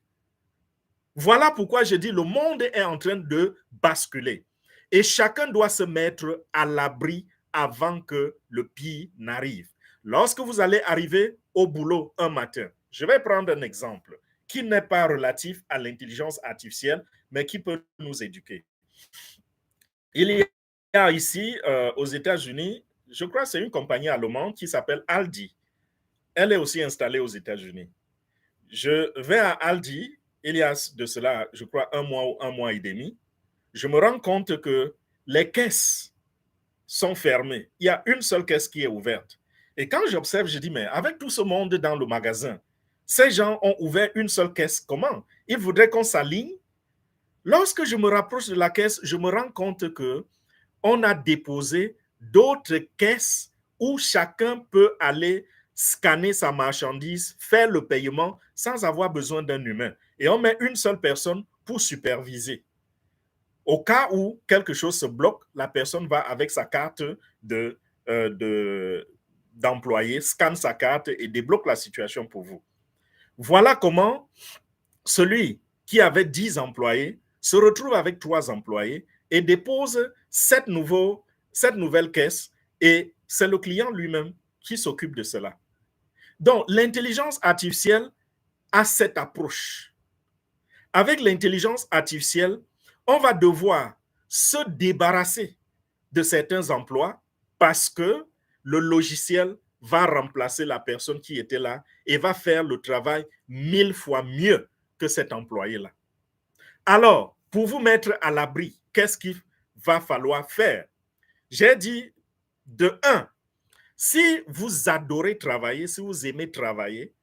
Voilà pourquoi je dis le monde est en train de basculer. Et chacun doit se mettre à l'abri avant que le pire n'arrive. Lorsque vous allez arriver au boulot un matin, je vais prendre un exemple qui n'est pas relatif à l'intelligence artificielle, mais qui peut nous éduquer. Il y a ici, aux États-Unis, je crois que c'est une compagnie allemande qui s'appelle Aldi. Elle est aussi installée aux États-Unis. Je vais à Aldi, il y a de cela, je crois, un mois ou un mois et demi. Je me rends compte que les caisses sont fermées. Il y a une seule caisse qui est ouverte. Et quand j'observe, je dis, mais avec tout ce monde dans le magasin, ces gens ont ouvert une seule caisse. Comment? Ils voudraient qu'on s'aligne. Lorsque je me rapproche de la caisse, je me rends compte qu'on a déposé d'autres caisses où chacun peut aller scanner sa marchandise, faire le paiement sans avoir besoin d'un humain. Et on met une seule personne pour superviser. Au cas où quelque chose se bloque, la personne va avec sa carte d'employé, scanne sa carte et débloque la situation pour vous. Voilà comment celui qui avait 10 employés se retrouve avec 3 employés et dépose cette nouvelle caisse et c'est le client lui-même qui s'occupe de cela. Donc, l'intelligence artificielle a cette approche. Avec l'intelligence artificielle, on va devoir se débarrasser de certains emplois parce que le logiciel va remplacer la personne qui était là et va faire le travail 1000 fois mieux que cet employé-là. Alors, pour vous mettre à l'abri, qu'est-ce qu'il va falloir faire? J'ai dit, de un, si vous adorez travailler, si vous aimez travailler,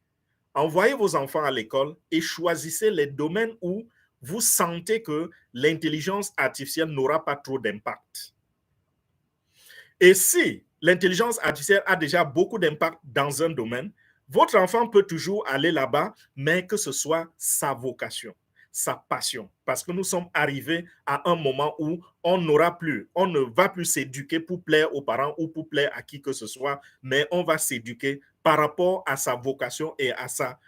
envoyez vos enfants à l'école et choisissez les domaines où vous sentez que l'intelligence artificielle n'aura pas trop d'impact. Et si l'intelligence artificielle a déjà beaucoup d'impact dans un domaine, votre enfant peut toujours aller là-bas, mais que ce soit sa vocation, sa passion. Parce que nous sommes arrivés à un moment où on ne va plus s'éduquer pour plaire aux parents ou pour plaire à qui que ce soit, mais on va s'éduquer par rapport à sa vocation et à sa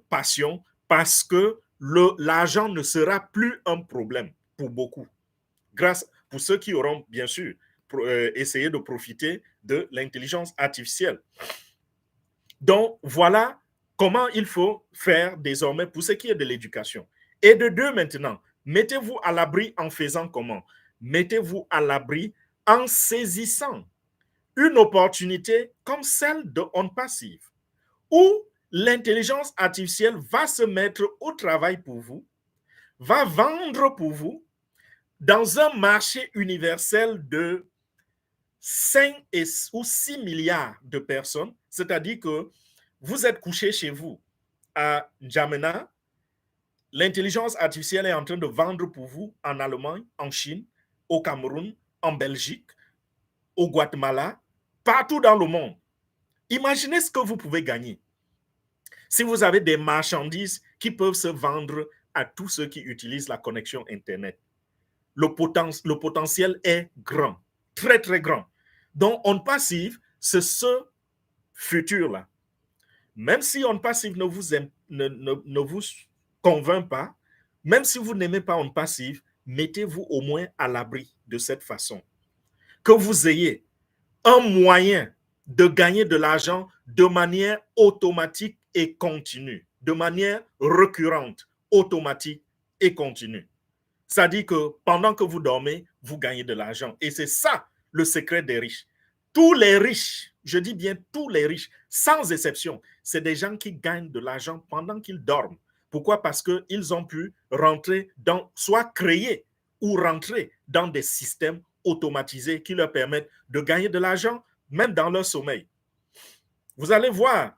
passion, parce que l'argent ne sera plus un problème pour beaucoup. Pour ceux qui auront, bien sûr, essayé de profiter de l'intelligence artificielle. Donc, voilà comment il faut faire désormais pour ce qui est de l'éducation. Et de deux, maintenant, mettez-vous à l'abri en faisant comment? Mettez-vous à l'abri en saisissant une opportunité comme celle de On Passive, où l'intelligence artificielle va se mettre au travail pour vous, va vendre pour vous dans un marché universel de 5 ou 6 milliards de personnes, c'est-à-dire que vous êtes couché chez vous à N'Djamena, l'intelligence artificielle est en train de vendre pour vous en Allemagne, en Chine, au Cameroun, en Belgique, au Guatemala, partout dans le monde. Imaginez ce que vous pouvez gagner si vous avez des marchandises qui peuvent se vendre à tous ceux qui utilisent la connexion Internet. Le potentiel est grand, très, très grand. Donc, On Passive, c'est ce futur-là. Même si On Passive ne vous convainc pas, même si vous n'aimez pas On Passive, mettez-vous au moins à l'abri de cette façon. Que vous ayez un moyen de gagner de l'argent de manière automatique et continue, de manière récurrente, automatique et continue. Ça dit que pendant que vous dormez, vous gagnez de l'argent. Et c'est ça le secret des riches. Tous les riches, je dis bien tous les riches, sans exception, c'est des gens qui gagnent de l'argent pendant qu'ils dorment. Pourquoi? Parce qu'ils ont pu rentrer dans, soit créer ou rentrer dans des systèmes automatisés qui leur permettent de gagner de l'argent, même dans leur sommeil. Vous allez voir,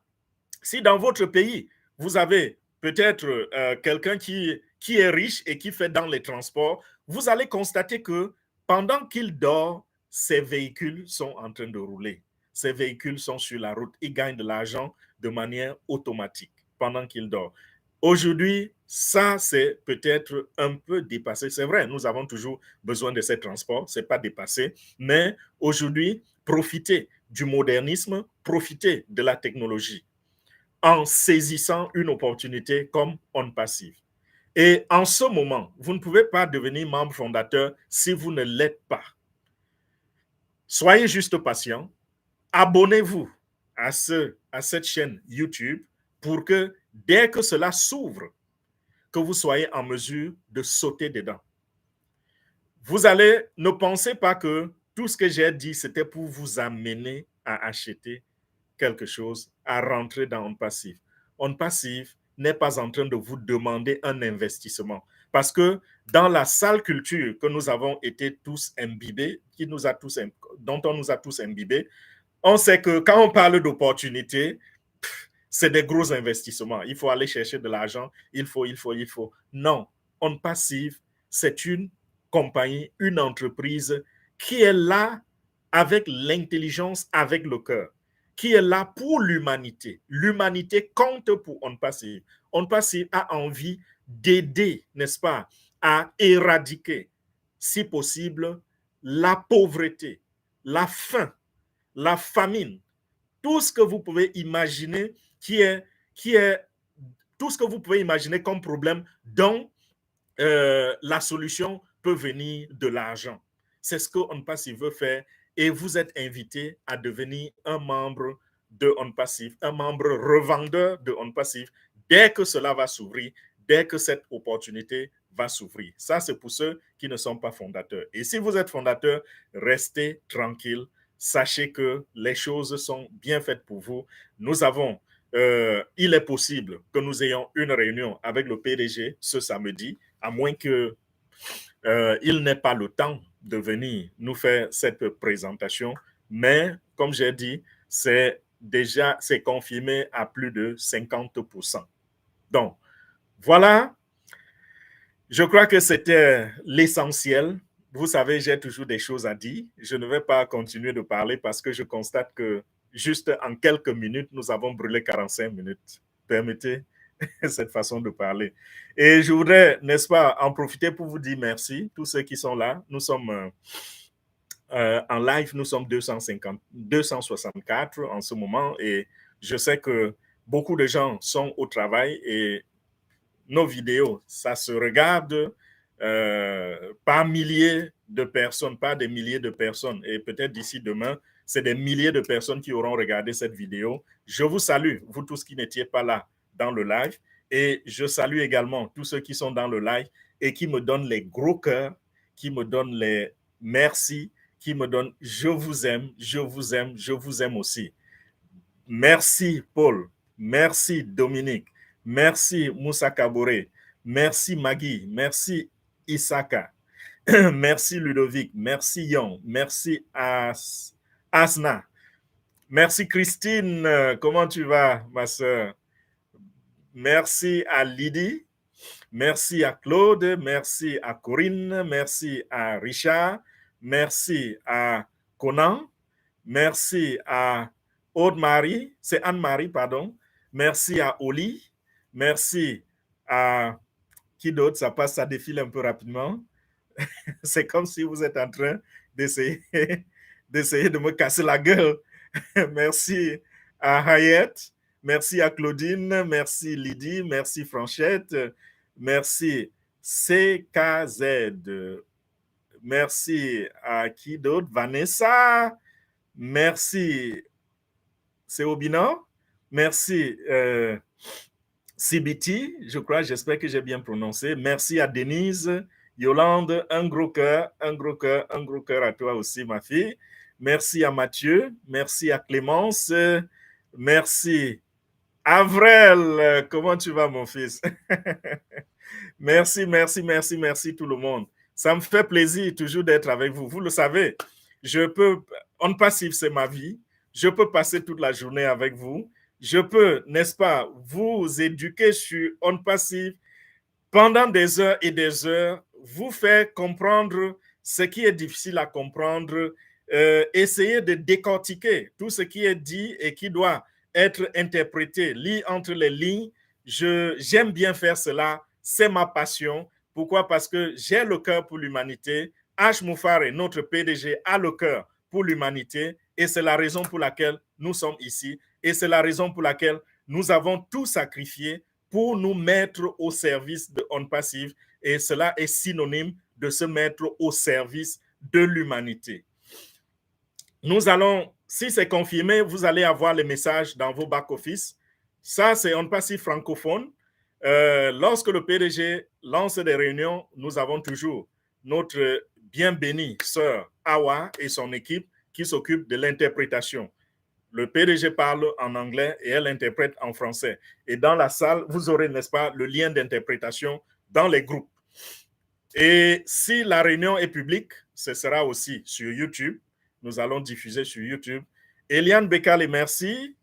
si dans votre pays, vous avez peut-être quelqu'un qui est riche et qui fait dans les transports, vous allez constater que pendant qu'il dort, ses véhicules sont en train de rouler. Ces véhicules sont sur la route. Ils gagnent de l'argent de manière automatique pendant qu'il dort. Aujourd'hui, ça, c'est peut-être un peu dépassé. C'est vrai, nous avons toujours besoin de ces transports, ce n'est pas dépassé. Mais aujourd'hui, profitez du modernisme, profitez de la technologie en saisissant une opportunité comme On Passive. Et en ce moment, vous ne pouvez pas devenir membre fondateur si vous ne l'êtes pas. Soyez juste patient. Abonnez-vous à cette chaîne YouTube pour que dès que cela s'ouvre, que vous soyez en mesure de sauter dedans. Vous allez, ne pensez pas que tout ce que j'ai dit, c'était pour vous amener à acheter quelque chose, à rentrer dans On Passive. On Passive n'est pas en train de vous demander un investissement. Parce que dans la sale culture que nous avons été tous imbibés, dont on nous a tous imbibés, on sait que quand on parle d'opportunités, c'est des gros investissements. Il faut aller chercher de l'argent, il faut. Non, On Passive, c'est une compagnie, une entreprise qui est là avec l'intelligence, avec le cœur, qui est là pour l'humanité. L'humanité compte pour On Passive. On Passive a envie d'aider, n'est-ce pas, à éradiquer si possible, la pauvreté, la faim, la famine, tout ce que vous pouvez imaginer qui est tout ce que vous pouvez imaginer comme problème dont la solution peut venir de l'argent. C'est ce que On Passive veut faire et vous êtes invité à devenir un membre de On Passive, un membre revendeur de On Passive dès que cela va s'ouvrir, dès que cette opportunité va s'ouvrir. Ça, c'est pour ceux qui ne sont pas fondateurs. Et si vous êtes fondateur, restez tranquille. Sachez que les choses sont bien faites pour vous. Nous avons il est possible que nous ayons une réunion avec le PDG ce samedi, à moins qu'il n'ait pas le temps de venir nous faire cette présentation. Mais, comme j'ai dit, c'est confirmé à plus de 50%. Donc, voilà, je crois que c'était l'essentiel. Vous savez, j'ai toujours des choses à dire. Je ne vais pas continuer de parler parce que je constate que juste en quelques minutes, nous avons brûlé 45 minutes. Permettez cette façon de parler. Et je voudrais, n'est-ce pas, en profiter pour vous dire merci, tous ceux qui sont là. Nous sommes en live, nous sommes 264 en ce moment et je sais que beaucoup de gens sont au travail et nos vidéos, ça se regarde par milliers de personnes, pas des milliers de personnes. Et peut-être d'ici demain, c'est des milliers de personnes qui auront regardé cette vidéo. Je vous salue, vous tous qui n'étiez pas là dans le live. Et je salue également tous ceux qui sont dans le live et qui me donnent les gros cœurs, qui me donnent les merci, qui me donnent je vous aime, je vous aime, je vous aime aussi. Merci Paul, merci Dominique, merci Moussa Kabore, merci Maggie, merci Isaka, merci Ludovic, merci Yon, merci Asna, merci Christine, comment tu vas ma soeur? Merci à Lydie, merci à Claude, merci à Corinne, merci à Richard, merci à Conan, merci à Aude-Marie, c'est Anne-Marie, pardon. Merci à Oli. Merci à qui d'autre? Ça passe, ça défile un peu rapidement. C'est comme si vous êtes en train d'essayer de me casser la gueule. Merci à Hayet. Merci à Claudine. Merci Lydie. Merci Franchette. Merci CKZ. Merci à qui d'autre? Vanessa. Merci, c'est Obina. Merci, CBT, je crois, j'espère que j'ai bien prononcé. Merci à Denise, Yolande, un gros cœur, un gros cœur, un gros cœur à toi aussi, ma fille. Merci à Mathieu, merci à Clémence, merci. Avril, comment tu vas, mon fils? Merci, merci, merci, merci tout le monde. Ça me fait plaisir toujours d'être avec vous. Vous le savez, On Passive, c'est ma vie. Je peux passer toute la journée avec vous. Je peux, n'est-ce pas, vous éduquer sur On Passive pendant des heures et des heures, vous faire comprendre ce qui est difficile à comprendre, essayer de décortiquer tout ce qui est dit et qui doit être interprété, lire entre les lignes. J'aime bien faire cela, c'est ma passion. Pourquoi? Parce que j'ai le cœur pour l'humanité. H. Moufare, notre PDG, a le cœur pour l'humanité et c'est la raison pour laquelle nous sommes ici et c'est la raison pour laquelle nous avons tout sacrifié pour nous mettre au service de On Passive et cela est synonyme de se mettre au service de l'humanité. Nous allons, si c'est confirmé, vous allez avoir les messages dans vos back-office. Ça, c'est On Passive francophone. Lorsque le PDG lance des réunions, nous avons toujours notre bien bénie sœur Awa et son équipe qui s'occupent de l'interprétation. Le PDG parle en anglais et elle interprète en français. Et dans la salle, vous aurez, n'est-ce pas, le lien d'interprétation dans les groupes. Et si la réunion est publique, ce sera aussi sur YouTube. Nous allons diffuser sur YouTube. Eliane Bekale, merci.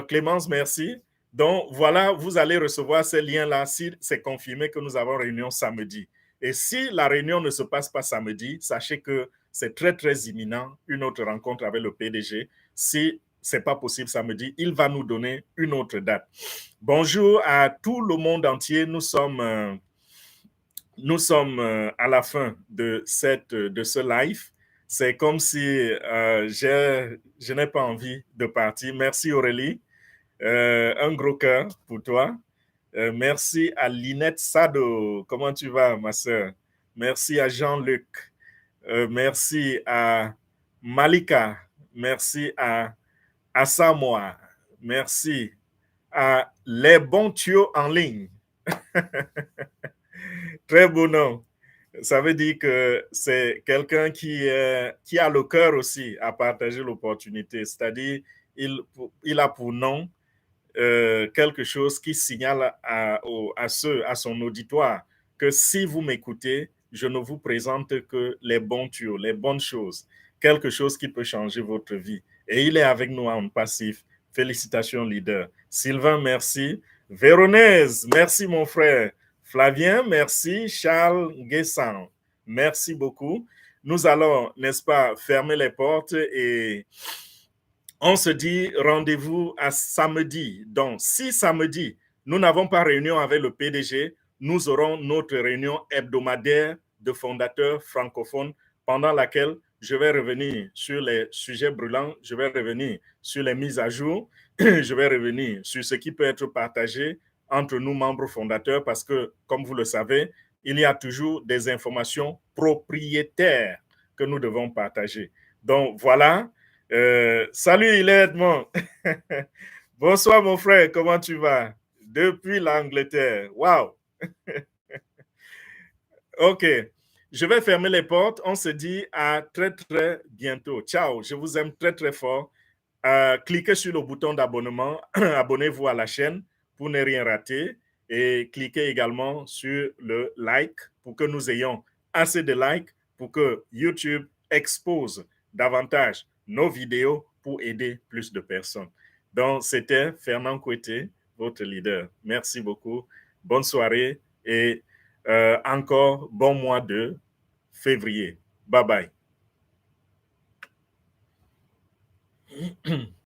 Clémence, merci. Donc, voilà, vous allez recevoir ces liens-là si c'est confirmé que nous avons réunion samedi. Et si la réunion ne se passe pas samedi, sachez que c'est très, très imminent, une autre rencontre avec le PDG. Si ce n'est pas possible samedi, il va nous donner une autre date. Bonjour à tout le monde entier. Nous sommes nous sommes à la fin de ce live. C'est comme si je n'ai pas envie de partir. Merci Aurélie. Un gros cœur pour toi. Merci à Linette Sado. Comment tu vas, ma soeur? Merci à Jean-Luc. Merci à Malika. Merci à Samoa. Merci à Les Bons Tuyaux en ligne. Très beau nom. Ça veut dire que c'est quelqu'un qui a le cœur aussi à partager l'opportunité. C'est-à-dire, il a pour nom quelque chose qui signale à son auditoire que si vous m'écoutez, je ne vous présente que les bons tuyaux, les bonnes choses, quelque chose qui peut changer votre vie. Et il est avec nous en passif. Félicitations, leader. Sylvain, merci. Véronèse, merci, mon frère. Flavien, merci. Charles Guessan, merci beaucoup. Nous allons, n'est-ce pas, fermer les portes et on se dit rendez-vous à samedi. Donc, si samedi, nous n'avons pas réunion avec le PDG, nous aurons notre réunion hebdomadaire de fondateurs francophones pendant laquelle je vais revenir sur les sujets brûlants, je vais revenir sur les mises à jour, je vais revenir sur ce qui peut être partagé entre nous, membres fondateurs, parce que, comme vous le savez, il y a toujours des informations propriétaires que nous devons partager. Donc, voilà. Salut, il est Edmond. Bonsoir, mon frère. Comment tu vas? Depuis l'Angleterre. Wow. OK. Je vais fermer les portes. On se dit à très, très bientôt. Ciao. Je vous aime très, très fort. Cliquez sur le bouton d'abonnement. Abonnez-vous à la chaîne pour ne rien rater. Et cliquez également sur le like pour que nous ayons assez de likes pour que YouTube expose davantage nos vidéos pour aider plus de personnes. Donc, c'était Fernand Koueté, votre leader. Merci beaucoup. Bonne soirée et encore bon mois de février. Bye bye.